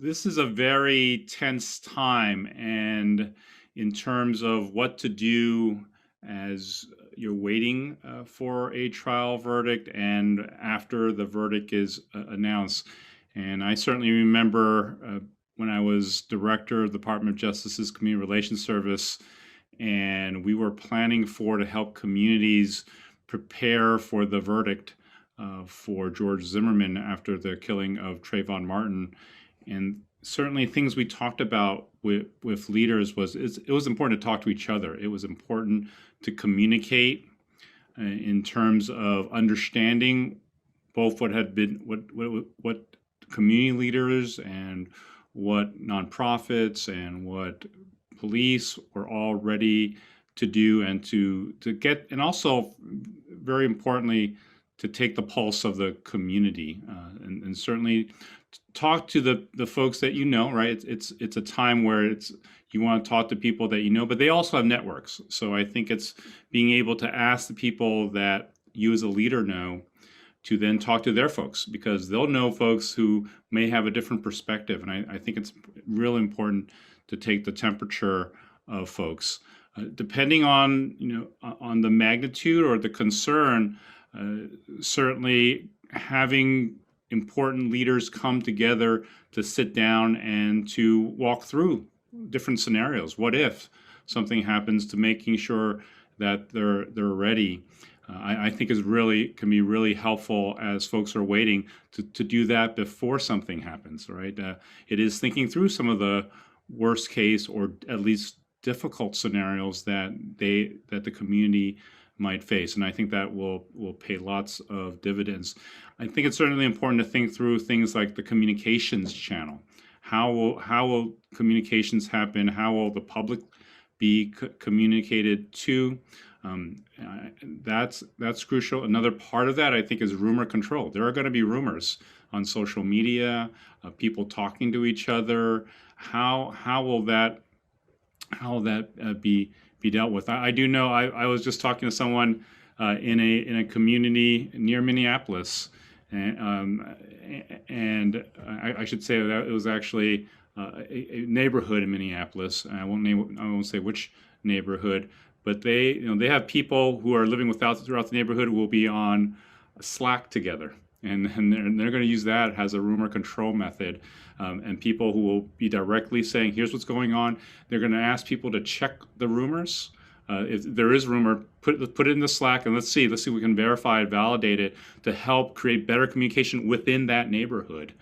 This is a very tense time, and in terms of what to do as you're waiting for a trial verdict and after the verdict is announced. And I certainly remember when I was director of the Department of Justice's Community Relations Service, and we were planning to help communities prepare for the verdict for George Zimmerman after the killing of Trayvon Martin. And certainly things we talked about with leaders it was important to talk to each other. It was important to communicate in terms of understanding both what community leaders and what nonprofits and what police were all ready to do, and to get, and also very importantly, to take the pulse of the community, and certainly talk to the folks that you know, right? It's a time where you want to talk to people that you know, but they also have networks. So I think it's being able to ask the people that you as a leader know to then talk to their folks, because they'll know folks who may have a different perspective. And I think it's really important to take the temperature of folks. Depending on on the magnitude or the concern, certainly having important leaders come together to sit down and to walk through different scenarios. What if something happens, to making sure that they're ready. I think can be really helpful as folks are waiting to do that before something happens, right? It is thinking through some of the worst case or at least difficult scenarios that the community might face, and I think that will pay lots of dividends. I think it's certainly important to think through things like the communications channel. How will communications happen? How will the public be communicated to? That's crucial. Another part of that, I think, is rumor control. There are going to be rumors on social media, people talking to each other. How will that be dealt with? I do know. I was just talking to someone in a community near Minneapolis, and I should say that it was actually a neighborhood in Minneapolis. And I won't say which neighborhood, but they have people who are living throughout the neighborhood who will be on Slack together, and they're going to use that as a rumor control method. And people who will be directly saying, here's what's going on. They're going to ask people to check the rumors. If there is rumor, put it in the Slack, and let's see if we can verify it, validate it, to help create better communication within that neighborhood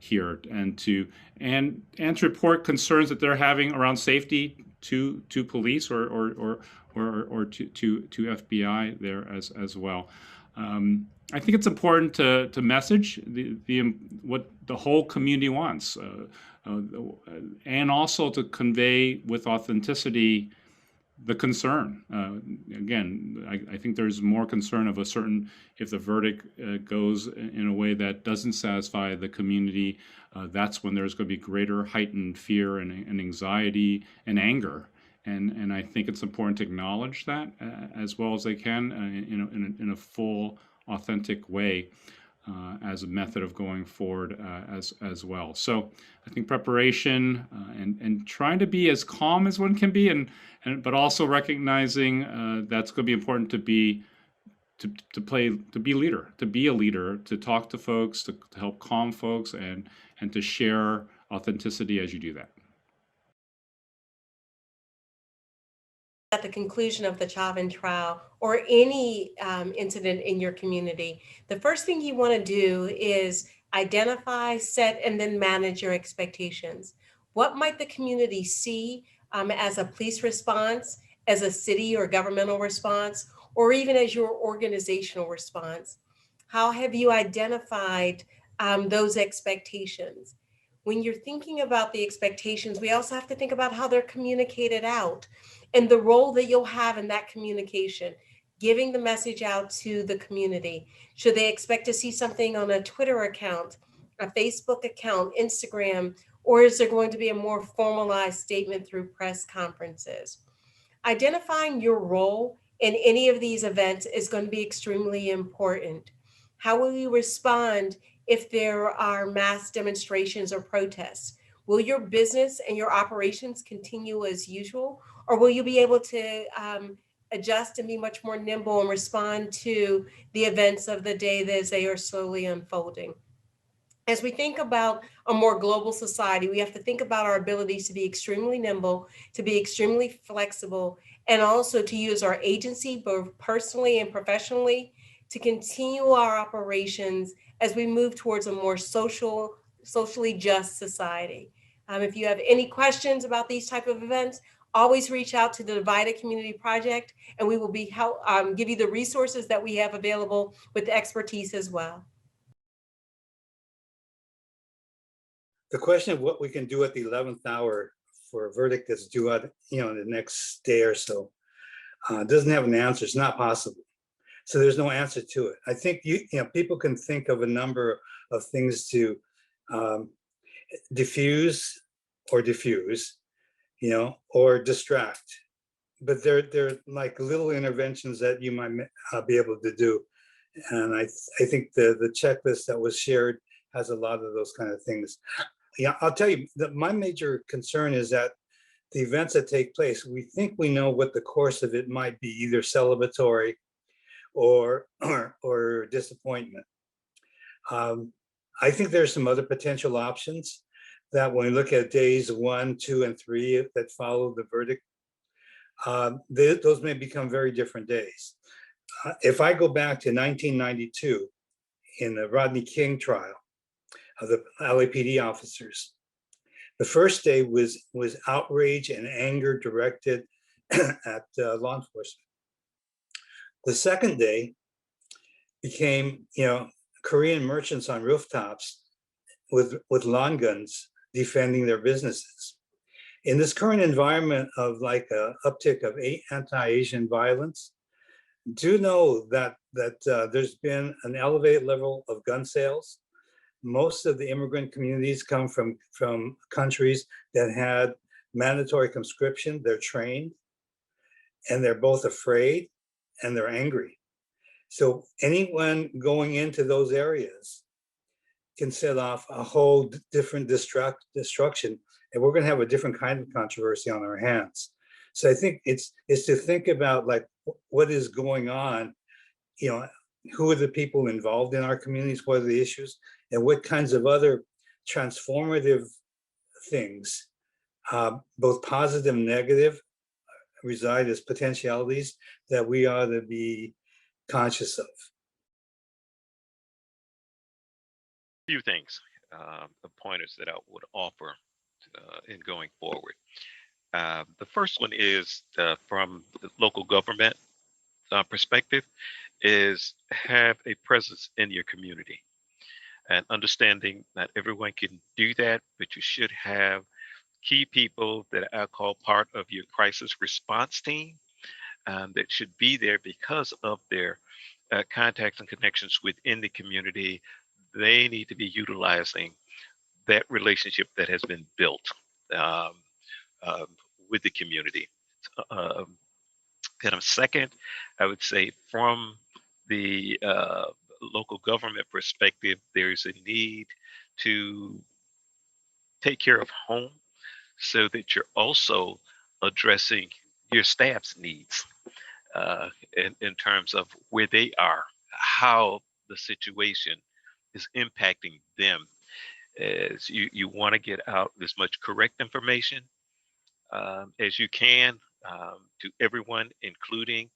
here, and to report concerns that they're having around safety to police or to FBI there as well. I think it's important to message what the whole community wants, and also to convey with authenticity the concern. Again, I think there's more concern of if the verdict goes in a way that doesn't satisfy the community, that's when there's going to be greater heightened fear and anxiety and anger. And I think it's important to acknowledge that as well as they can in a full, authentic way as a method of going forward as well. So I think preparation and trying to be as calm as one can be, but also recognizing that's going to be important to be a leader, to talk to folks, to help calm folks, and to share authenticity as you do that. At the conclusion of the Chauvin trial or any incident in your community, the first thing you want to do is identify, set, and then manage your expectations. What might the community see as a police response, as a city or governmental response, or even as your organizational response? How have you identified those expectations? When you're thinking about the expectations, we also have to think about how they're communicated out and the role that you'll have in that communication, giving the message out to the community. Should they expect to see something on a Twitter account, a Facebook account, Instagram, or is there going to be a more formalized statement through press conferences? Identifying your role in any of these events is going to be extremely important. How will you respond if there are mass demonstrations or protests? Will your business and your operations continue as usual, or will you be able to adjust and be much more nimble and respond to the events of the day as they are slowly unfolding? As we think about a more global society, we have to think about our abilities to be extremely nimble, to be extremely flexible, and also to use our agency, both personally and professionally, to continue our operations as we move towards a more socially just society. If you have any questions about these type of events, always reach out to the Divided Community Project, and we will give you the resources that we have available with expertise as well. The question of what we can do at the 11th hour for a verdict that's due out, in the next day or so, doesn't have an answer. It's not possible. So there's no answer to it. I think people can think of a number of things to diffuse, or distract. But they're like little interventions that you might be able to do. And I think the checklist that was shared has a lot of those kind of things. Yeah, I'll tell you that my major concern is that the events that take place, we think we know what the course of it might be, either celebratory or disappointment. I think there's some other potential options that when we look at days 1, 2, and 3 that follow the verdict, those may become very different days. If I go back to 1992 in the Rodney King trial of the LAPD officers, the first day was outrage and anger directed at law enforcement. The second day became, Korean merchants on rooftops with lawn guns defending their businesses. In this current environment of like a uptick of anti-Asian violence, do know that there's been an elevated level of gun sales. Most of the immigrant communities come from countries that had mandatory conscription. They're trained, and they're both afraid and they're angry. So anyone going into those areas can set off a whole different destruction, and we're going to have a different kind of controversy on our hands. So I think it's to think about like what is going on, who are the people involved in our communities, what are the issues, and what kinds of other transformative things, both positive and negative, reside as potentialities that we ought to be conscious of. A few things, the pointers that I would offer in going forward. The first one is from the local government perspective, is have a presence in your community, and understanding that everyone can do that, but you should have key people that I call part of your crisis response team that should be there because of their contacts and connections within the community. They need to be utilizing that relationship that has been built with the community. Kind of second, I would say from the local government perspective, there's a need to take care of home so that you're also addressing your staff's needs in terms of where they are, how the situation is impacting them. As you want to get out as much correct information as you can to everyone, including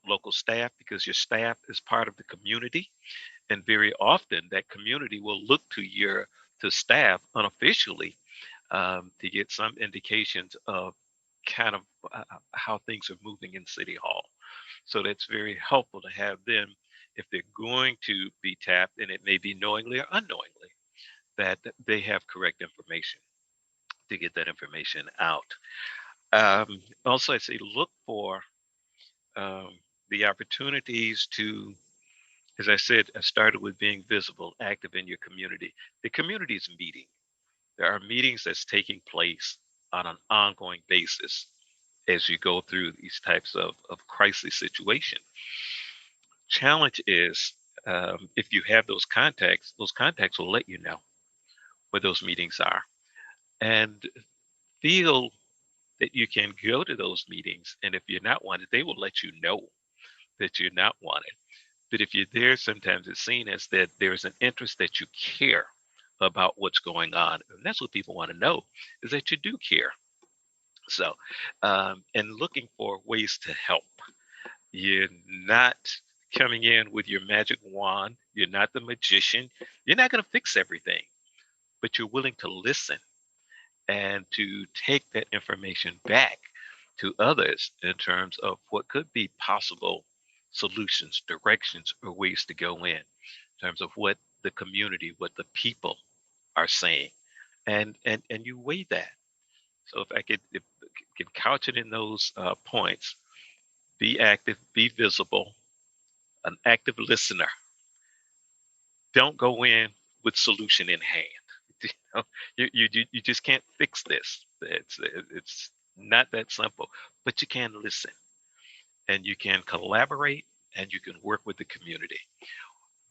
local staff, because your staff is part of the community, and very often that community will look to staff unofficially to get some indications of kind of how things are moving in City Hall. So that's very helpful to have them, if they're going to be tapped, and it may be knowingly or unknowingly, that they have correct information to get that information out. Also, I say look for the opportunities to, as I said, I started with being visible, active in your community. The community is meeting. There are meetings that's taking place on an ongoing basis as you go through these types of crisis situation. Challenge is if you have those contacts will let you know where those meetings are, and feel that you can go to those meetings. And if you're not wanted, they will let you know that you're not wanted. But if you're there, sometimes it's seen as that there's an interest, that you care about what's going on. And that's what people want to know, is that you do care. So, and looking for ways to help. You're not coming in with your magic wand. You're not the magician. You're not going to fix everything, but you're willing to listen and to take that information back to others in terms of what could be possible solutions, directions, or ways to go in terms of what the community, what the people are saying. And you weigh that. So if can couch it in those points, be active, be visible, an active listener. Don't go in with solution in hand. You know, you just can't fix this. It's not that simple, but you can listen and you can collaborate and you can work with the community.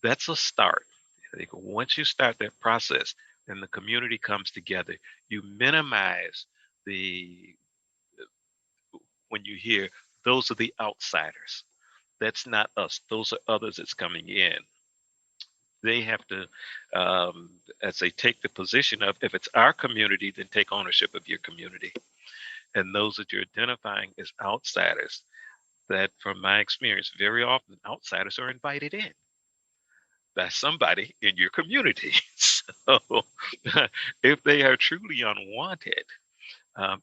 That's a start. I think once you start that process and the community comes together, you minimize the when you hear those are the outsiders. That's not us. Those are others that's coming in. They have to, as they take the position of, if it's our community, then take ownership of your community. And those that you're identifying as outsiders, that from my experience, very often outsiders are invited in by somebody in your community. So if they are truly unwanted,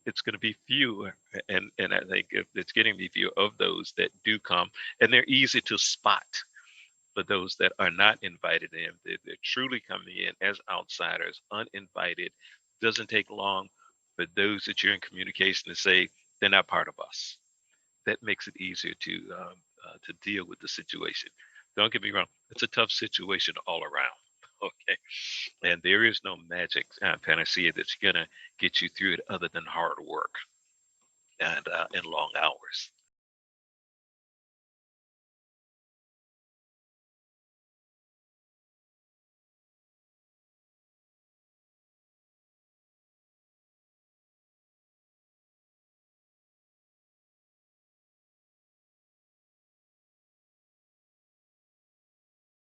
it's going to be fewer, and I think it's getting to be fewer of those that do come, and they're easy to spot. But those that are not invited in, they're truly coming in as outsiders, uninvited. Doesn't take long for those that you're in communication to say they're not part of us. That makes it easier to deal with the situation. Don't get me wrong; it's a tough situation all around. Okay, and there is no magic panacea that's gonna get you through it other than hard work and long hours.